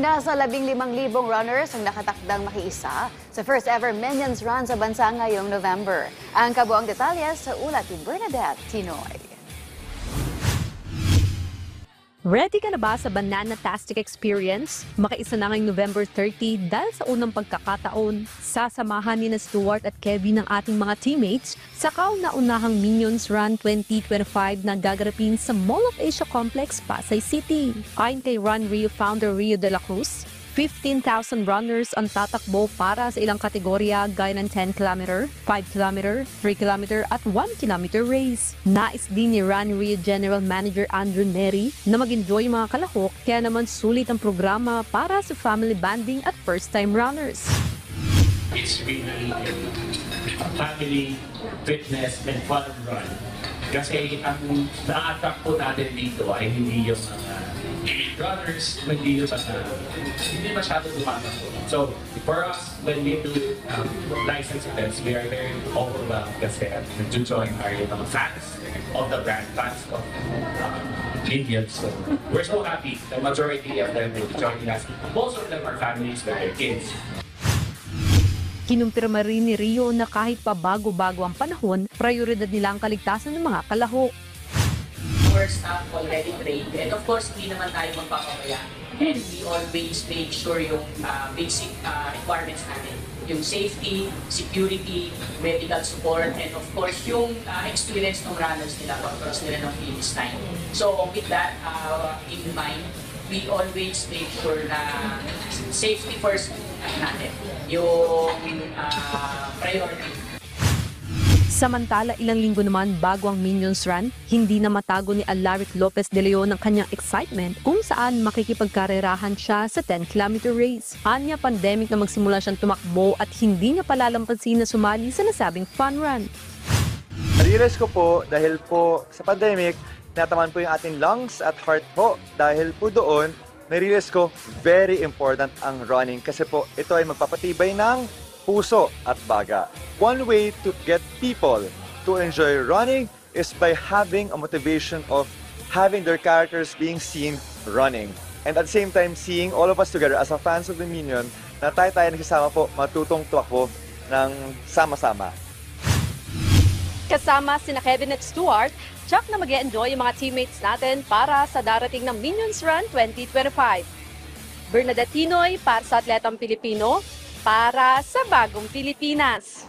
Nasa 15,000 runners ang nakatakdang makiisa sa first ever Minions Run sa bansa ngayong November. Ang kabuang detalye sa ulat ni Bernadette Tinoy. Ready ka na ba sa Banana-tastic experience? Makaisa na ngayong November 30 dahil sa unang pagkakataon, sasamahan ni na Stuart at Kevin ng ating mga teammates sa kauna-unahang Minions Run 2025 na gagarapin sa Mall of Asia Complex, Pasay City. Ayon kay Run Rio founder Rio de la Cruz, 15,000 runners ang tatakbo para sa ilang kategorya gaya ng 10 km, 5 km, 3 km at 1 km race. Nais din ni Run Rio General Manager Andrew Neri na mag-enjoy mga kalahok, kaya naman sulit ang programa para sa family bonding at first-time runners. It's really a family, fitness, and fun run. Kasi ang na-attract po natin dito ay hindi yung mga runners, hindi masyado tumatakbo. So, for us, when we do license events, we are very overwhelmed kasi nag-join our mga fans of the brand, fans of Minions. So, we're so happy. The majority of them will be joining us. Most of them are families with their kids. Kinumpirma rin ni Rio na kahit pa bago-bago ang panahon, prioridad nila ang kaligtasan ng mga kalahok. Our staff already trained, and of course, hindi naman tayo magpapamaya. And we always make sure yung basic requirements natin. Yung safety, security, medical support, and of course, yung experience ng runners nila pagkakaroon nila ng finish time. So with that in mind, we always make sure na safety first natin, yung priority. Samantala, ilang linggo naman bago ang Minions Run, hindi na matago ni Alaric Lopez de Leon ang kanyang excitement kung saan makikipagkarerahan siya sa 10-km race. Anya pandemic na magsimula siyang tumakbo at hindi niya palalampasin na sumali sa nasabing fun run. Na-realize ko po dahil po sa pandemic, nataman po yung ating lungs at heart po. Dahil po doon, na-realize ko very important ang running kasi po ito ay magpapatibay ng puso at baga. One way to get people to enjoy running is by having a motivation of having their characters being seen running. And at the same time, seeing all of us together as a fans of the Minion na tayo nagsasama po matutong tumakbo ng sama-sama. Kasama sina Kevin at Stuart, tsak na mag-e-enjoy yung mga teammates natin para sa darating ng Minions Run 2025. Bernadette Tinoy para sa Atletang Pilipino, para sa Bagong Pilipinas.